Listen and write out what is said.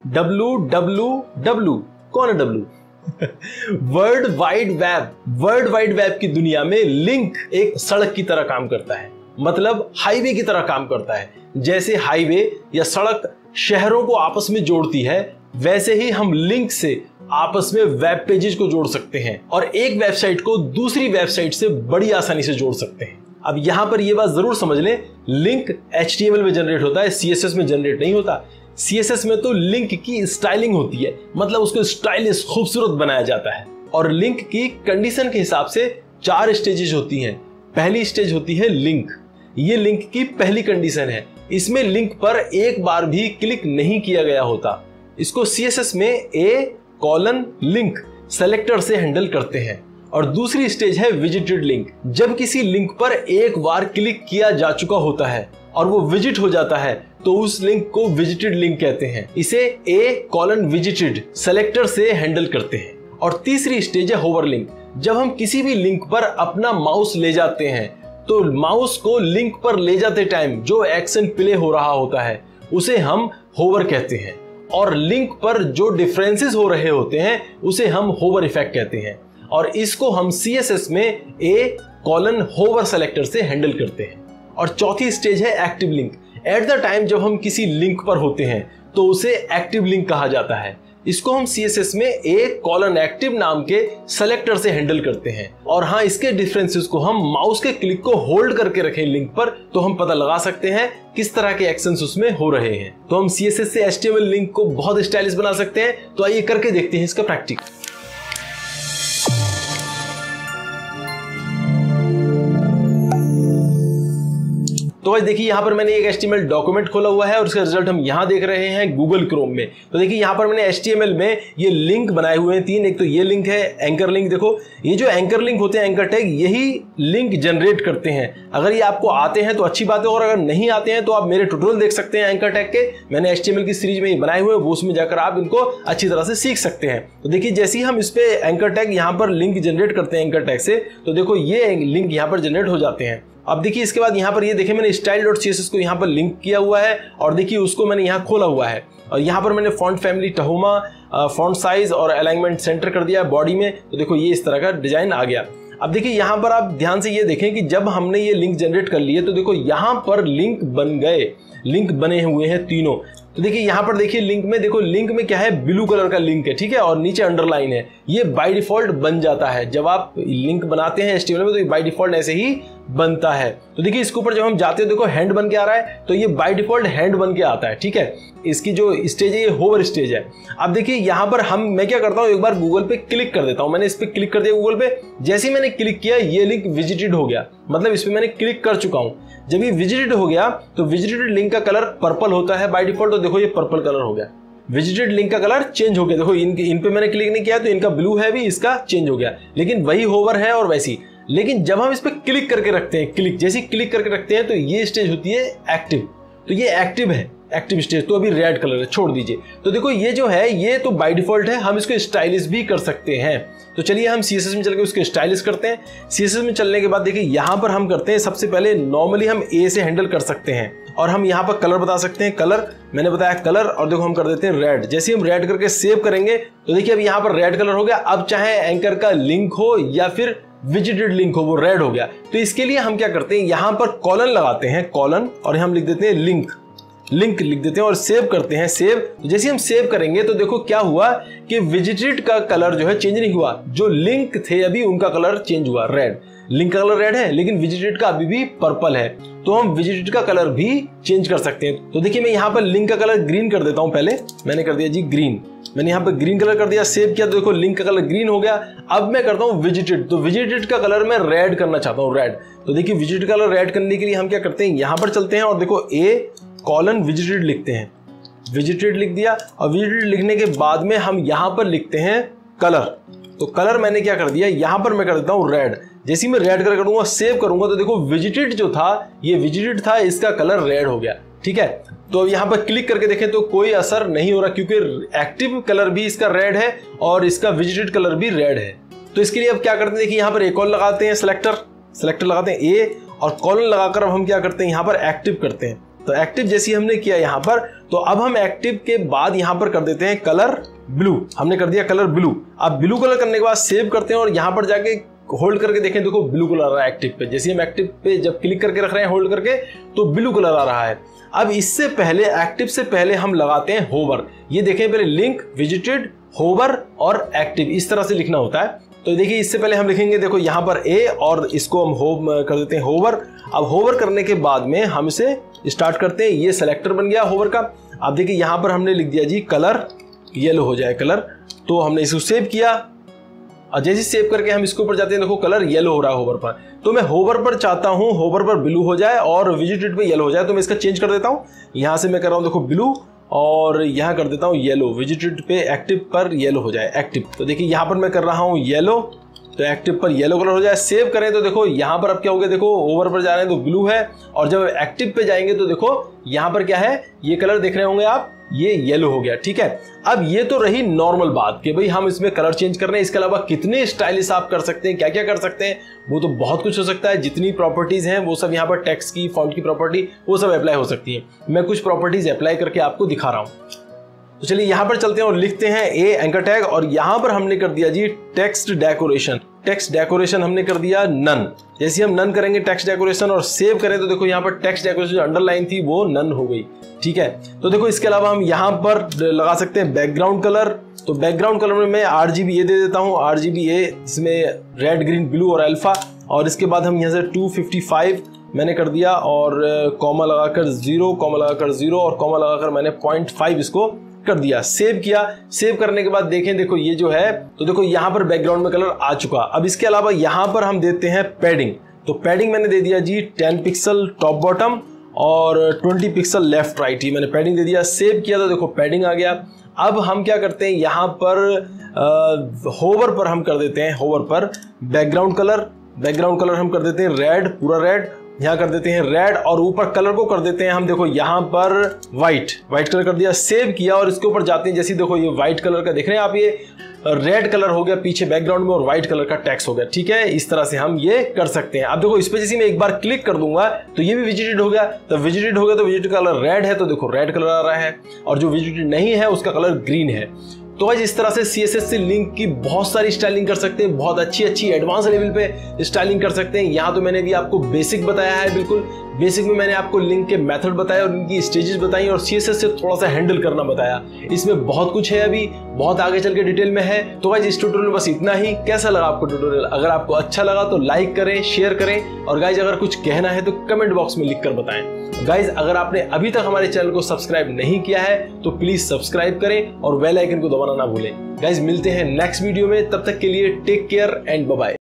WWW कौन है W? World wide web की दुनिया में लिंक एक सड़क की तरह काम करता है, मतलब हाईवे की तरह काम करता है। जैसे हाईवे या सड़क शहरों को आपस में जोड़ती है, वैसे ही हम लिंक से आपस में वेब पेजेस को जोड़ सकते हैं और एक वेबसाइट को दूसरी वेबसाइट से बड़ी आसानी से जोड़ सकते हैं। अब यहां पर यह बात जरूर समझ लें, लिंक HTML में जनरेट होता है, CSS में जनरेट नहीं होता। CSS में तो लिंक की स्टाइलिंग होती है, मतलब उसको स्टाइलिश खूबसूरत बनाया जाता है। और लिंक की कंडीशन के हिसाब से 4 स्टेजेस होती हैं। पहली स्टेज होती है लिंक, ये लिंक की पहली कंडीशन है। इसमें लिंक पर एक बार भी क्लिक नहीं किया गया होता। इसको CSS में A:लिंक सेलेक्टर से हैंडल करते हैं। और दूसरी स्टेज है विजिटेड लिंक, जब किसी लिंक पर एक बार क्लिक किया जा चुका होता है और वो विजिट हो जाता है तो उस लिंक को विजिटेड लिंक कहते हैं। इसे A:विजिटेड सेलेक्टर से हैंडल करते हैं। और तीसरी स्टेज है होवर लिंक, जब हम किसी भी लिंक पर अपना माउस ले जाते हैं तो माउस को लिंक पर ले जाते टाइम जो एक्शन प्ले हो रहा होता है उसे हम होवर कहते हैं। और लिंक पर जो डिफरेंसेस हो रहे होते हैं उसे हम होवर इफेक्ट कहते हैं। और इसको हम CSS में A:होवर सेलेक्टर से हैंडल करते हैं। और चौथी स्टेज है active link. At the time जब हम किसी लिंक पर होते हैं तो उसे एक्टिव लिंक कहा जाता है। इसको हम CSS में A:एक्टिव नाम के सेलेक्टर से हैंडल करते हैं। और हाँ, इसके डिफरेंसेस को हम माउस के क्लिक को होल्ड करके रखें लिंक पर तो हम पता लगा सकते हैं किस तरह के एक्शंस उसमें हो रहे हैं। तो हम CSS से HTML लिंक को बहुत स्टाइलिश बना सकते हैं। तो आइए करके देखते हैं इसका प्रैक्टिकल। तो भाई देखिए, यहाँ पर मैंने एक HTML डॉक्यूमेंट खोला हुआ है और उसका रिजल्ट हम यहाँ देख रहे हैं गूगल क्रोम में। तो देखिए यहाँ पर मैंने HTML में ये लिंक बनाए हुए हैं 3। एक तो ये लिंक है एंकर लिंक। देखो ये जो एंकर लिंक होते हैं, एंकर टैग, यही लिंक जनरेट करते हैं। अगर ये आपको आते हैं तो अच्छी बात है, और अगर नहीं आते हैं तो आप मेरे ट्यूटोरियल देख सकते हैं एंकर टैग के। मैंने HTML की सीरीज में ये बनाए हुए हैं, वो उसमें जाकर आप इनको अच्छी तरह से सीख सकते हैं। तो देखिए जैसे ही हम इस पे एंकर टैग यहाँ पर लिंक जनरेट करते हैं एंकर टैग से, तो देखो ये लिंक यहाँ पर जनरेट हो जाते हैं। अब देखिए इसके बाद यहाँ पर ये देखिए मैंने style.css को यहाँ पर लिंक किया हुआ है और देखिए उसको मैंने यहाँ खोला हुआ है। और यहाँ पर मैंने फॉन्ट फैमिली टहोमा, फॉन्ट साइज और अलाइनमेंट सेंटर कर दिया है बॉडी में। तो देखो ये इस तरह का डिजाइन आ गया। अब देखिए यहाँ पर आप ध्यान से ये देखें कि जब हमने ये लिंक जनरेट कर लिए तो देखो यहाँ पर लिंक बन गए, लिंक बने हुए हैं तीनों। तो देखिए यहाँ पर देखिए लिंक में, देखो लिंक में क्या है, ब्लू कलर का लिंक है, ठीक है, और नीचे अंडरलाइन है। ये बाय डिफॉल्ट बन जाता है जब आप लिंक बनाते हैं HTML में, तो ये बाय डिफॉल्ट ऐसे ही बनता है। तो देखिए इसके ऊपर जब हम जाते हैं देखो हैंड बन के आ रहा है, तो ये बाय डिफॉल्ट हैंड बन के आता है, ठीक है। इसकी जो स्टेज है ये होवर स्टेज है। अब देखिए यहाँ पर मैं क्या करता हूँ, एक बार गूगल पे क्लिक कर देता हूँ। मैंने इस पे क्लिक कर दिया गूगल पे। जैसे ही मैंने क्लिक किया ये लिंक विजिटेड हो गया, मतलब इस पे मैंने क्लिक कर चुका हूँ। जब ये विजिटेड हो गया तो विजिटेड लिंक का कलर पर्पल होता है बाय डिफॉल्ट। तो देखो ये पर्पल कलर हो गया, विजिटेड लिंक का कलर चेंज हो गया। देखो इन पे मैंने क्लिक नहीं किया तो इनका ब्लू है भी, इसका चेंज हो गया, लेकिन वही होवर है और वैसी। लेकिन जब हम इस पे क्लिक करके रखते हैं, जैसे क्लिक करके रखते हैं तो ये स्टेज होती है एक्टिव। तो ये एक्टिव है, एक्टिव स्टेज। तो अभी रेड कलर है, छोड़ दीजिए। तो देखो ये जो है ये तो बाय डिफॉल्ट है, हम इसको स्टाइलिश भी कर सकते हैं। तो चलिए हम CSS में चल के उसको स्टाइलिश करते हैं। CSS में चलने के बाद देखिए यहाँ पर हम करते हैं, सबसे पहले नॉर्मली हम A से हैंडल कर सकते हैं और हम यहाँ पर कलर बता सकते हैं। कलर मैंने बताया कलर, और देखो हम कर देते हैं रेड। जैसे हम रेड करके सेव करेंगे तो देखिए अब यहाँ पर रेड कलर हो गया। अब चाहे एंकर का लिंक हो या फिर विजिटेड लिंक हो, वो रेड हो गया। तो इसके लिए हम क्या करते हैं, यहाँ पर कॉलन लगाते हैं, कॉलन, और हम लिख देते हैं लिंक लिख देते हैं और सेव करते हैं। सेव, तो जैसे हम सेव करेंगे तो देखो क्या हुआ कि विजिटेड का कलर जो है चेंज नहीं हुआ, जो लिंक थे अभी उनका कलर चेंज हुआ, रेड। लिंक का कलर रेड है लेकिन विजिटेड का अभी भी पर्पल है। तो हम विजिटेड का कलर भी चेंज कर सकते हैं। तो देखिए मैं यहाँ पर लिंक का कलर ग्रीन कर देता हूँ। पहले मैंने कर दिया जी ग्रीन, मैंने यहाँ पर ग्रीन कलर कर दिया, सेव किया तो देखो लिंक का कलर ग्रीन हो गया। अब मैं करता हूँ विजिटेड, तो विजिटेड का कलर मैं रेड करना चाहता हूँ, रेड। तो देखिए विजिटेड कलर रेड करने के लिए हम क्या करते हैं, यहाँ पर चलते हैं और देखो A:विजिटेड लिखते हैं, विजिटेड लिख दिया। और विजिटेड लिखने के बाद में हम यहाँ पर लिखते हैं कलर। तो कलर मैंने क्या कर दिया, यहाँ पर मैं कर देता हूँ रेड। जैसे ही मैं रेड कलर करूंगा, सेव करूंगा तो देखो विजिटेड जो था, ये विजिटेड था, इसका कलर रेड हो गया, ठीक है। तो अब यहाँ पर क्लिक करके देखें तो कोई असर नहीं हो रहा, क्योंकि एक्टिव कलर भी इसका रेड है और इसका विजिटेड कलर भी रेड है। तो इसके लिए अब क्या करते हैं, देखिए यहाँ पर एक और लगाते हैं, सेलेक्टर लगाते हैं A, और कॉलन लगाकर अब हम क्या करते हैं, यहाँ पर एक्टिव करते हैं। तो एक्टिव जैसे हमने किया यहाँ पर, तो अब हम एक्टिव के बाद यहाँ पर कर देते हैं कलर ब्लू। हमने कर दिया कलर ब्लू। अब ब्लू कलर करने के बाद सेव करते हैं और यहाँ पर जाके होल्ड करके देखें, देखो ब्लू कलर आ रहा है एक्टिव पे। जैसे हम एक्टिव पे जब क्लिक करके रख रहे हैं होल्ड करके, तो ब्लू कलर आ रहा है। अब इससे पहले, एक्टिव से पहले हम लगाते हैं होवर। ये देखें पहले लिंक, विजिटेड, होवर और एक्टिव, इस तरह से लिखना होता है। तो देखिए इससे पहले हम लिखेंगे, देखो यहाँ पर ए और इसको हम होम कर देते हैं होवर। अब होवर करने के बाद में हम इसे स्टार्ट करते हैं। ये सेलेक्टर बन गया होवर का। अब देखिए यहाँ पर हमने लिख दिया जी कलर येलो हो जाए कलर। तो हमने इसको सेव किया और जैसे सेव करके हम इसके ऊपर जाते हैं, देखो कलर येलो हो रहा है होवर पर। तो मैं होवर पर चाहता हूँ होवर पर ब्लू हो जाए और विजिटेड पे येलो हो जाए, तो मैं इसका चेंज कर देता हूँ। यहाँ से मैं कर रहा हूँ देखो ब्लू और यहाँ कर देता हूँ येलो, विजिटेड पे एक्टिव पर येलो हो जाए एक्टिव। तो देखिए यहाँ पर मैं कर रहा हूँ येलो, तो एक्टिव पर येलो कलर हो जाए। सेव करें तो देखो यहाँ पर अब क्या हो गया, देखो ओवर पर जा रहे हैं तो ब्लू है, और जब एक्टिव पे जाएंगे तो देखो यहाँ पर क्या है, ये कलर देख रहे होंगे आप, ये येलो हो गया। ठीक है, अब ये तो रही नॉर्मल बात कि भाई हम इसमें कलर चेंज कर रहे हैं। इसके अलावा कितने स्टाइलिश आप कर सकते हैं, क्या क्या कर सकते हैं, वो तो बहुत कुछ हो सकता है। जितनी प्रॉपर्टीज हैं वो सब यहाँ पर टेक्स्ट की, फॉन्ट की प्रॉपर्टी, वो सब अप्लाई हो सकती है। मैं कुछ प्रॉपर्टीज अप्लाई करके आपको दिखा रहा हूँ। तो चलिए यहाँ पर चलते हैं और लिखते हैं ए एंकर टैग, और यहाँ पर हमने कर दिया जी टेक्स्ट डेकोरेशन। टेक्स्ट डेकोरेशन हमने कर दिया नन। जैसे हम नन करेंगे टेक्स्ट डेकोरेशन और सेव करें तो देखो यहाँ पर टेक्स्ट डेकोरेशन जो अंडरलाइन थी वो नन हो गई। ठीक है, तो देखो इसके अलावा हम यहाँ पर लगा सकते हैं बैकग्राउंड कलर। तो बैकग्राउंड कलर में मैं RGB ये दे देता हूँ, RGB ए, इसमें रेड, ग्रीन, ब्लू और अल्फा। और इसके बाद हम यहाँ से 255 मैंने कर दिया और कॉमा लगाकर 0, कॉमा लगाकर 0 और कॉमा लगाकर मैंने 0.5 इसको कर दिया। सेव किया। सेव करने के बाद देखें, देखो ये जो है, तो देखो यहाँ पर बैकग्राउंड में कलर आ चुका। अब इसके अलावा यहाँ पर हम देते हैं पैडिंग। तो पैडिंग मैंने दे दिया जी 10 पिक्सल टॉप बॉटम और 20 पिक्सल लेफ्ट राइट, ही मैंने पैडिंग दे दिया। सेव किया तो देखो पैडिंग आ गया। अब हम क्या करते हैं, यहाँ पर होवर पर हम कर देते हैं, होवर पर बैकग्राउंड कलर। बैकग्राउंड कलर हम कर देते हैं रेड, पूरा रेड। यहाँ कर देते हैं रेड और ऊपर कलर को कर देते हैं हम, देखो यहाँ पर व्हाइट, व्हाइट कलर कर दिया। सेव किया और इसके ऊपर जाते हैं, जैसे देखो ये व्हाइट कलर का देख रहे हैं आप, ये रेड कलर हो गया पीछे बैकग्राउंड में और व्हाइट कलर का टेक्स्ट हो गया। ठीक है, इस तरह से हम ये कर सकते हैं। अब देखो इस पे जैसे मैं एक बार क्लिक कर दूंगा तो ये भी विजिटेड हो गया। तो विजिटेड हो गया तो विजिटेड कलर रेड है, तो देखो रेड कलर आ रहा है, और जो विजिटेड नहीं है उसका कलर ग्रीन है। तो आज इस तरह से CSS से लिंक की बहुत सारी स्टाइलिंग कर सकते हैं, बहुत अच्छी अच्छी एडवांस लेवल पे स्टाइलिंग कर सकते हैं। यहाँ तो मैंने भी आपको बेसिक बताया है, बिल्कुल बेसिक में मैंने आपको लिंक के मेथड बताए और इनकी स्टेजेस बताई और CSS से थोड़ा सा हैंडल करना बताया। इसमें बहुत कुछ है, अभी बहुत आगे चल के डिटेल में है। तो गाइज इस ट्यूटोरियल में बस इतना ही। कैसा लगा आपको ट्यूटोरियल? अगर आपको अच्छा लगा तो लाइक करें, शेयर करें, और गाइज अगर कुछ कहना है तो कमेंट बॉक्स में लिख कर बताएं। गाइज अगर आपने अभी तक हमारे चैनल को सब्सक्राइब नहीं किया है तो प्लीज सब्सक्राइब करें और बेल आइकन को दबाना ना भूलें। गाइज मिलते हैं नेक्स्ट वीडियो में, तब तक के लिए take care and bye bye.